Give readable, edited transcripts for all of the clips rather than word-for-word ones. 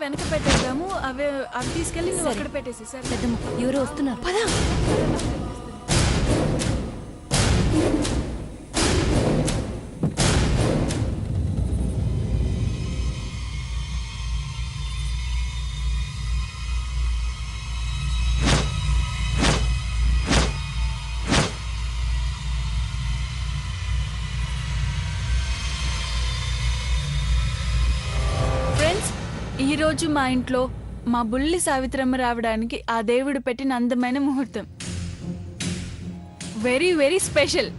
వెనక పెట్టేద్దాము. అవి తీసుకెళ్ళి నువ్వు అక్కడ పెట్టేసి. సరే పెద్దమ్మ ఎవరో వస్తున్నారు, పద. ఈరోజు మా ఇంట్లో మా బుల్లి సావిత్రమ్మ రావడానికి ఆ దేవుడు పెట్టిన అందమైన ముహూర్తం. Very very special.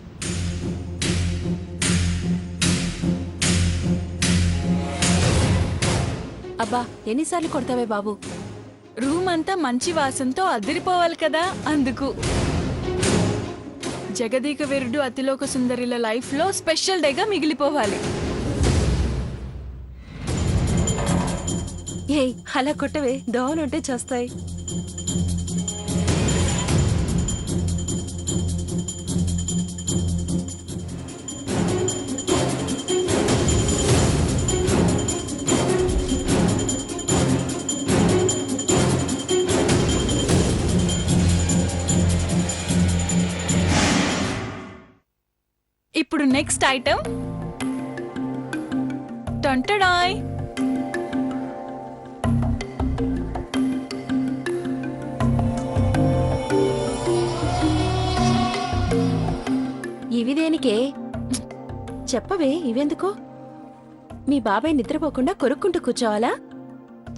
అబ్బా ఎన్నిసార్లు కొడతావే బాబు? రూమ్ అంతా మంచి వాసనతో అదిరిపోవాలి కదా, అందుకు. జగదీక వీరుడు అతిలోక సుందరిల లైఫ్ లో స్పెషల్ డేగా మిగిలిపోవాలి. ఏ అలా కొట్టవే, దోవలుంటే చేస్తాయి. ఇప్పుడు నెక్స్ట్ ఐటమ్ టంటడాయ్. ఇవి దేనికే చెప్పవే, ఇవెందుకో? మీ బాబాయ్ నిద్రపోకుండా కొరుక్కుంటూ కూర్చోవాలా?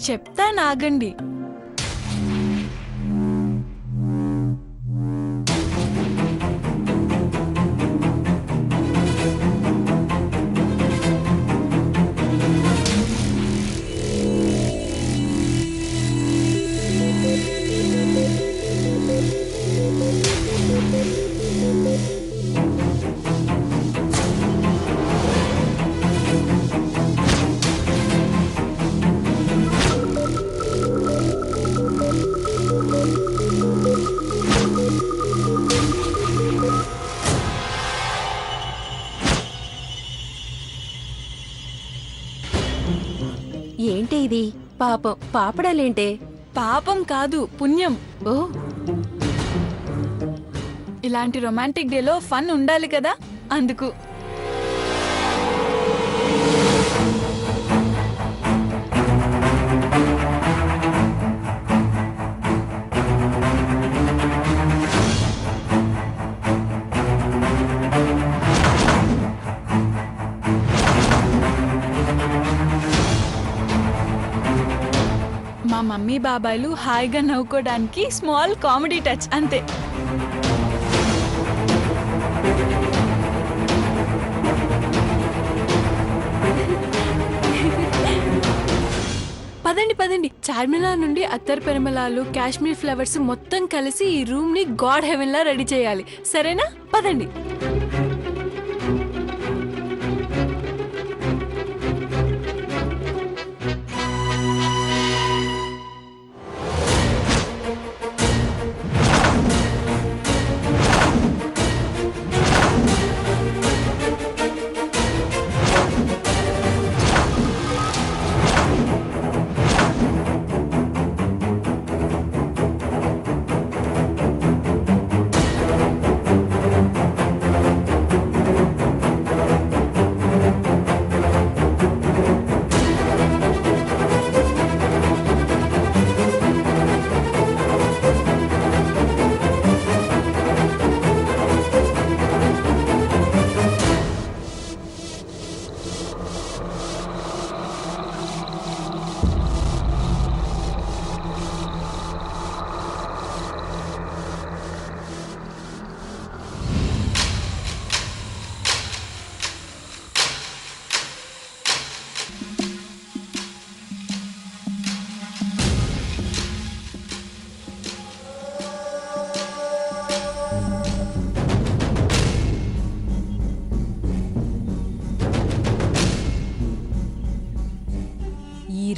చెప్తా నాగండి. ఏంటి ఇది? పాపం పాపడాలేంటే? పాపం కాదు, పుణ్యం. ఓ, ఇలాంటి రొమాంటిక్ డేలో ఫన్ ఉండాలి కదా, అందుకు. మా మమ్మీ బాబాయ్లు హాయిగా నవ్వుకోవడానికి స్మాల్ కామెడీ టచ్ అంతే. పదండి పదండి, చార్మినార్ నుండి అత్తర్ పెరమలాలు, కాశ్మీర్ ఫ్లవర్స్ మొత్తం కలిసి ఈ రూమ్ ని గాడ్ హెవెన్ లా రెడీ చేయాలి. సరేనా? పదండి.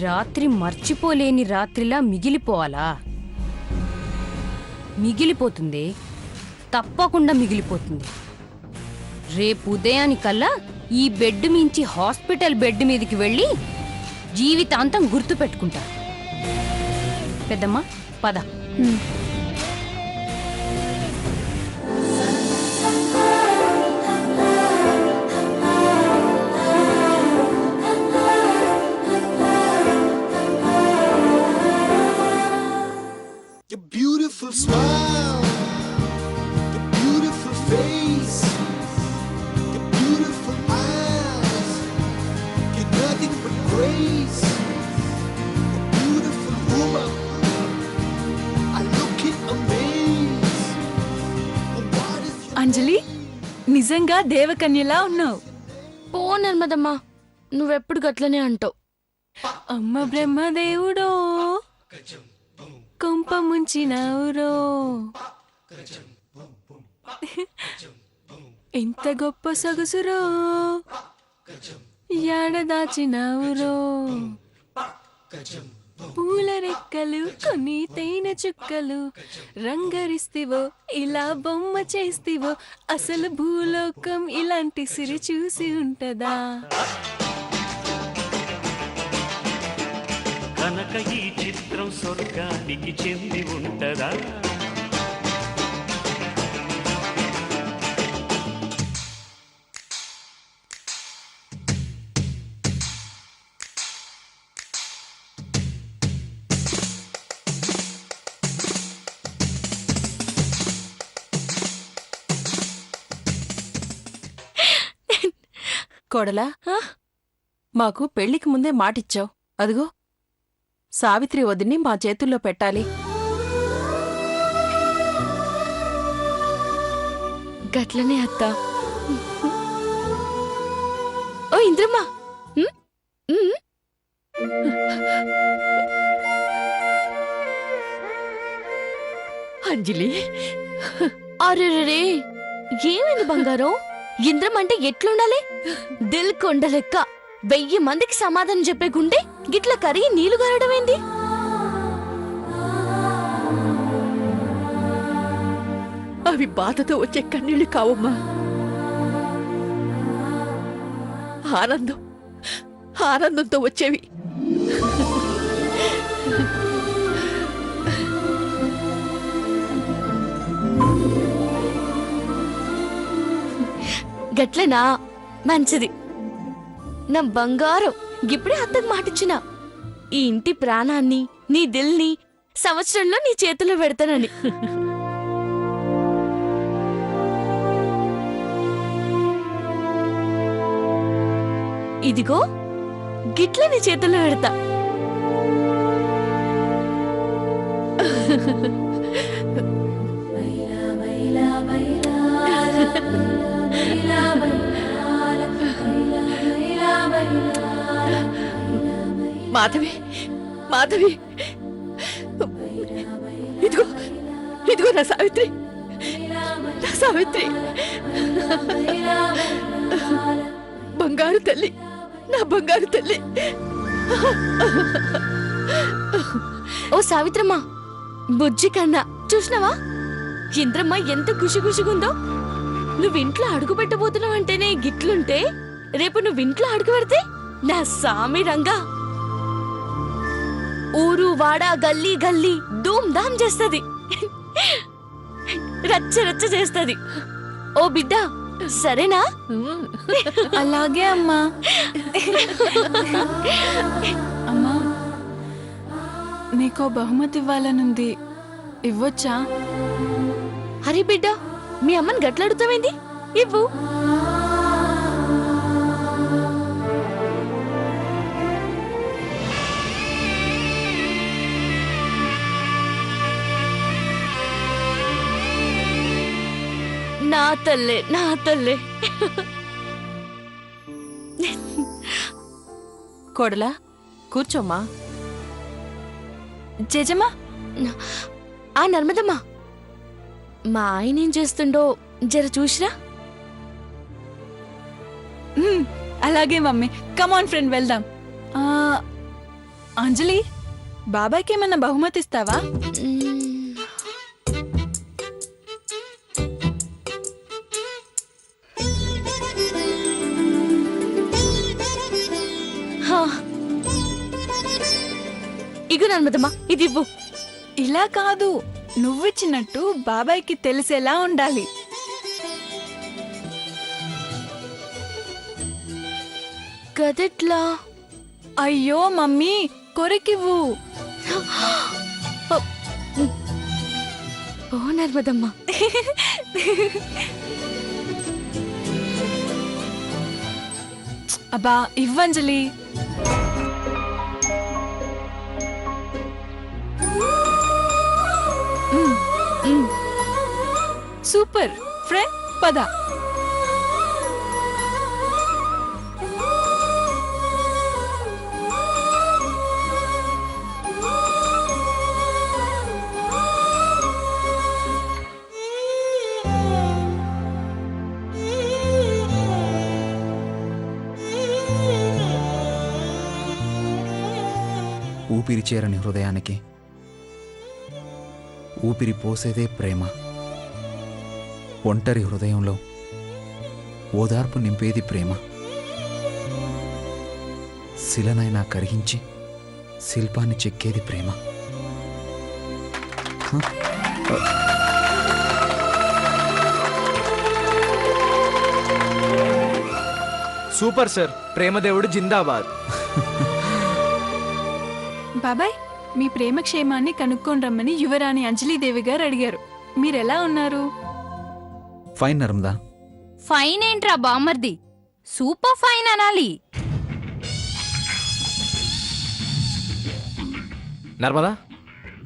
రాత్రి మర్చిపోలేని రాత్రిలా మిగిలిపోవాలా? మిగిలిపోతుంది, తప్పకుండా మిగిలిపోతుంది. రేపు ఉదయానికల్లా ఈ బెడ్ మించి హాస్పిటల్ బెడ్ మీదకి వెళ్ళి జీవితాంతం గుర్తు పెట్టుకుంటా. పెద్దమ్మ పద. Your beautiful smile, your beautiful face, your beautiful eyes, you're nothing but grace. Your beautiful woman, I look in amaze. What is your అంజలి నిజంగా దేవకన్యలా ఉన్నావు. పో నర్మదమ్మా, నువ్వెప్పుడు గట్లనే అంటావు. అమ్మ బ్రహ్మదేవుడో కొంప ముంచినావురో, ఎంత గొప్ప సొగసురో యాడ దాచినావురో, పూల రెక్కలు కొన్ని తేనె చుక్కలు రంగరిస్తివో ఇలా బొమ్మ చేస్తివో, అసలు భూలోకం ఇలాంటి సిరి చూసి ఉంటదా. కనుక ఈ చిత్రం స్వర్గానికి చెంది ఉంటదా. కోడలా, మాకు పెళ్లికి ముందే మాటిచ్చావు. అదిగో సావిత్రి వదిన్ని మా చేతుల్లో పెట్టాలి. గట్లనే అత్త. ఓ ఇంద్రమ్మా, అంజలి, అరే ఏమైంది బంగారం? ఇంద్రం అంటే ఎట్లుండాలి? దిల్ కొండ లెక్క 1000 మందికి సమాధానం చెప్పే గుండె గిట్ల కరిగి నీళ్లు గారడమేంది? అవి బాధతో వచ్చే కన్నీళ్లు కావమ్మా. ఆనందంతో వచ్చేవి. గట్లనా? మంచిది. నా బంగారం ఇప్పుడే అత్తకు మాటిచ్చిన, ఈ ఇంటి ప్రాణాన్ని నీ దిల్ని సంవత్సరంలో నీ చేతిలో పెడతానని. ఇదిగో గిట్ల నీ చేతుల్లో పెడతా. మాధవి, ఇదిగో నా సావిత్రి. బంగారు తల్లి, నా బంగారు తల్లి. ఓ సావిత్రమ్మ, బుజ్జి కన్నా చూసినావా? ఇంద్రమ్మ ఎంత ఖుషిగుందో. నువ్వు ఇంట్లో అడుగు పెట్టబోతున్నావంటేనే గిట్లుంటే, రేపు నువ్వు ఇంట్లో అడుగు పెడితే నా సామి రంగా ఊరు వాడ గల్లీ గల్లీ ధూమ్ ధామ్ చేస్తది, రచ్చ చేస్తది. ఓ బిడ్డ, సరేనా? అలాగే అమ్మా. అమ్మా, నీకో బహుమతి ఇవ్వాలనుంది, ఇవ్వొచ్చా? హరి బిడ్డ, మీ అమ్మని గట్లడుతావేంది? ఇవ్వు. నా తల్లే. కోడలా, కూర్చోమ్మా. జేజమ్మా, ఆ నర్మదమ్మా, మా ఆయన ఏం చేస్తుండో జర చూసిరా. అలాగే మమ్మీ. కమాన్ ఫ్రెండ్, వెళ్దాం. అంజలి, బాబాయ్కి ఏమన్నా బహుమతి ఇస్తావా? ఇగో నర్మదమ్మా ఇది ఇవ్వు. ఇలా కాదు, నువ్విచ్చినట్టు బాబాయ్కి తెలిసేలా ఉండాలి. గదెట్లా? అయ్యో మమ్మీ, కొరికివ్వు. ఓ నర్మదమ్మా, అబ్బా ఇవ్వంజలి. సూపర్ ఫ్రెండ్, పద. ఊపిరి చేరని హృదయానికి ఊపిరి పోసేదే ప్రేమ. ఒంటరి హృదయంలో ఓదార్పు నింపేది ప్రేమ. శిలనైనా కరిగించి శిల్పాన్ని చెక్కేది ప్రేమ. సూపర్ సార్, ప్రేమదేవుడు జిందాబాద్. బాబాయ్, మీ ప్రేమక్షేమాన్ని కనుక్కొని రమ్మని యువరాణి అంజలీదేవి గారు అడిగారు. మీరెలా ఉన్నారు? ఫైన్ నర్మదా. ఫైన్ ఏంట్రా బామర్ది, సూపర్ ఫైన్ అనాలి. నర్మదా,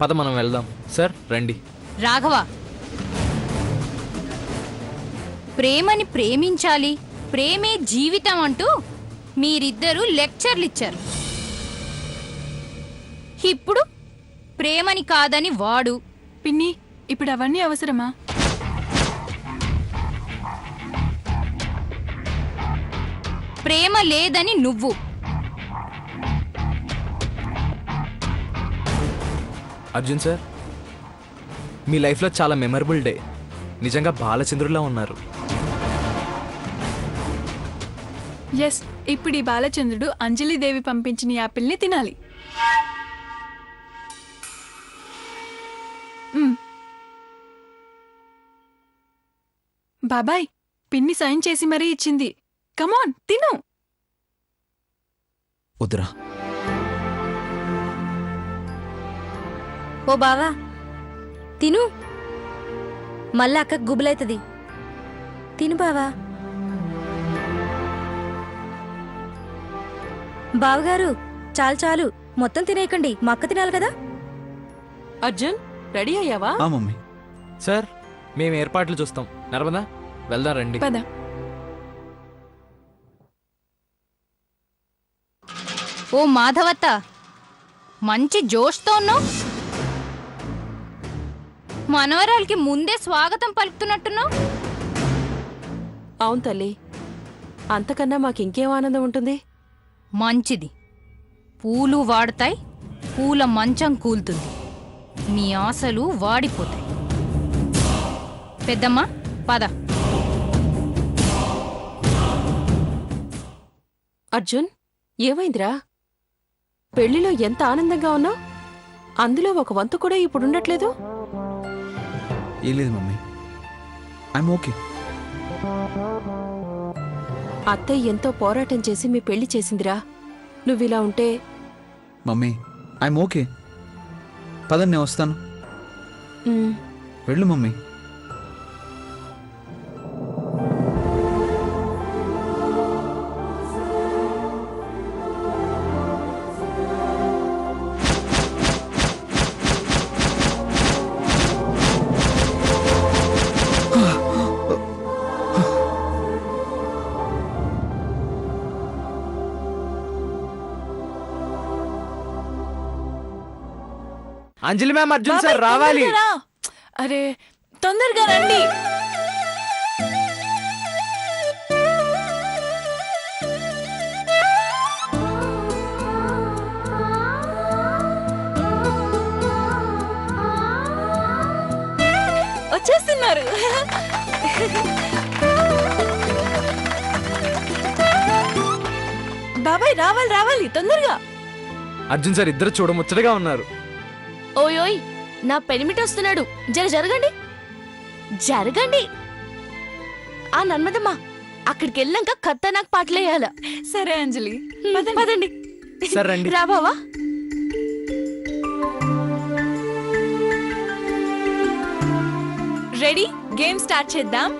పద మనం వెళ్దాం. సార్ రండి. రాఘవ, ప్రేమని ప్రేమించాలి, ప్రేమే జీవితం అంటూ మీరిద్దరూ లెక్చర్లు ఇచ్చారు. ఇప్పుడు ప్రేమని కాదని వాడు. పిన్ని, ఇప్పుడు అవన్నీ అవసరమా? ప్రేమ లేదని నువ్వు. అర్జున్ సార్, మీ లైఫ్లో చాలా మెమరబుల్ డే. నిజంగా బాలచంద్రులా ఉన్నారు. ఎస్, ఇప్పుడు ఈ బాలచంద్రుడు అంజలీదేవి పంపించిన యాపిల్ని తినాలి. బాబాయ్, పిన్ని సైన్ చేసి మరీ ఇచ్చింది. కమాన్ తిను. వద్దురా. ఓ బావా తిను, మళ్ళా అక్కకు గుబులైతది. తిను బావా. బావగారు చాలు చాలు, మొత్తం తినేయకండి, మా అక్క తినాలి కదా. అర్జున్, రెడీ అయ్యావా? ఆ మమ్మీ. సార్, మేము ఏర్పాట్లు చూస్తాం. నర్మదా, వెళ్దాం రండి. పద. ఓ మాధవత్త, మంచి జోష్తో ఉన్నావు. మనవరాలకి ముందే స్వాగతం పలుకుతున్నట్టున్నావు. అవును తల్లి, అంతకన్నా మాకింకేం ఆనందం ఉంటుంది? మంచిది. పూలు వాడతాయి, పూల మంచం కూలుతుంది, నీ ఆశలు వాడిపోతాయి. పెద్దమ్మ పద. అర్జున్, ఏమైందిరా? పెళ్లిలో ఎంత ఆనందంగా ఉన్నావు, అందులో ఒక వంతు కూడా ఇప్పుడుండట్లేదు. ఏం లేదు మమ్మీ, ఐఎమ్ ఓకే. అత్తయ్య ఎంతో పోరాటం చేసి మీ పెళ్లి చేసిందిరా. నువ్విలా ఉంటే మమ్మీ, ఐఎమ్ ఓకే. పదండి, నేను వస్తాను. ఉమ్, వెళ్ళు మమ్మీ. అంజలి మ్యామ్, అర్జున్ బాబాయ్, సార్ రావాలి. తొందరగా రా. అరే తొందరగా రండి. వచ్చేస్తున్నారు. బాబాయ్ రావాలి రావాలి తొందరగా. అర్జున్ సార్ ఇద్దరు చూడముచ్చటగా ఉన్నారు. ఓయ్ ఓయ్ నా పెనిమిటి వస్తున్నాడు, జరగండి జరగండి. ఆ నన్మదమ్మా, అక్కడికి వెళ్ళాక ఖతర్నాక్ పాటలేయాల. సరే అంజలి, పదండి. సార్ రండి. రా బావా. రెడీ, గేమ్ స్టార్ట్ చేద్దాం.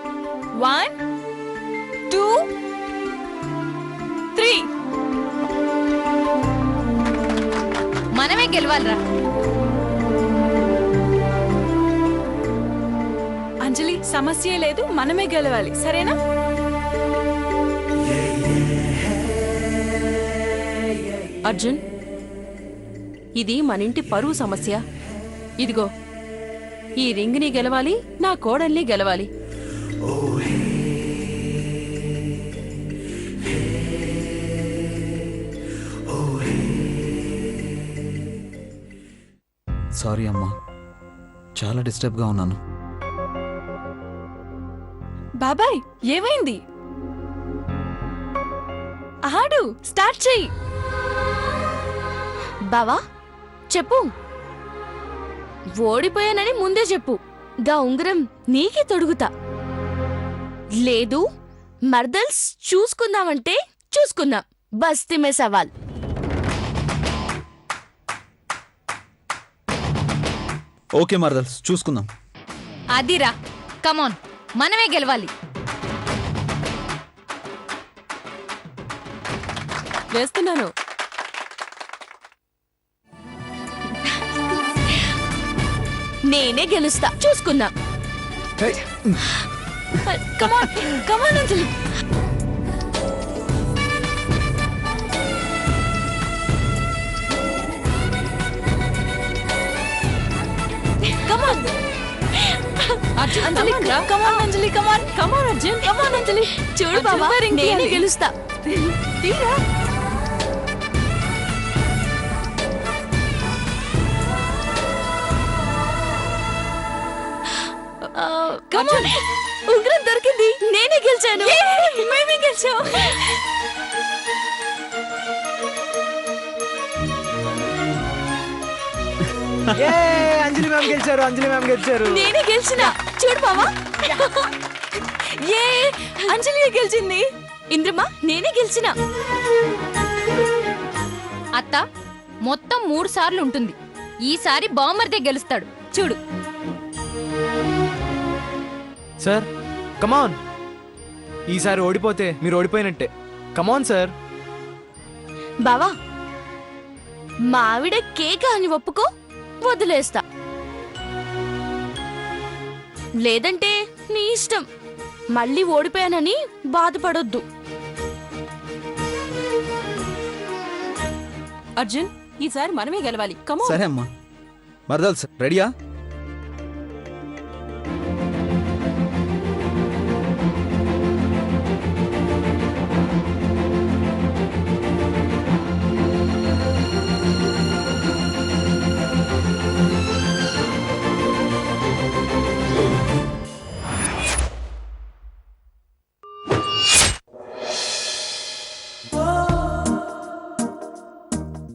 1 2 3. మనమే గెలవాలిరా. అంజలి, సమస్య లేదు, మనమే గెలవాలి, సరేనా? అర్జున్, ఇది మన ఇంటి పరువు సమస్య. ఇదిగో, ఈ రింగ్ని గెలవాలి, నా కోడల్ని గెలవాలి. సారీ అమ్మా, చాలా డిస్టర్బ్గా ఉన్నాను. బాబాయ్, ఏమైంది? ఆడు స్టార్ట్ చెయ్యి. బావా చెప్పు. ఓడిపోయానని ముందే చెప్పు, గా ఉంగరం నీకే తొడుగుతా. లేదు మర్దల్స్ చూసుకుందామంటే చూసుకుందాం, బస్తీ మే సవాల్. ఓకే మరదల్స్, చూసుకుందాం. అదిరా, కమాన్, మనమే గెలవాలి. వేస్తున్నాను. నేనే గెలుస్తా, చూసుకుందాం. కమాన్ కమాన్ అంజలి. కమాన్ అంజలి, కమాన్ అంజలి, కమాన్ కమాన్ అర్జున్, కమాన్ అంజలి. చూడు బావా, నేనే గెలుస్తా. తీరా. కమాన్, ఉంగరం దొరికింది, నేనే గెలిచాను. మేమే గెలిచాం. అంజలి మ్యామ్ గెలిచారు, అంజలి మ్యామ్ గెలిచారు. నేనే గెలిచిన. చూడు బావా, ఏ అంజలి గెలిచింది. ఇంద్రమా, నేనే గెలిచిన. అత్త మొత్తం 3 సార్లు ఉంటుంది. ఈసారి బామ్మర్దే గెలుస్తాడు చూడు. సార్ కమాన్, ఈసారి ఓడిపోతే మీరు ఓడిపోయినట్టే. Come on sir. బావా, మా ఆవిడ కేక అని ఒప్పుకో, వదిలేస్తా. లేదంటే నీ ఇష్టం, మళ్ళీ ఓడిపోయానని బాధపడొద్దు. అర్జున్, ఈసారి మనమే గెలవాలి. కమాన్. సరే అమ్మా. మరదల్స్ రెడీయా?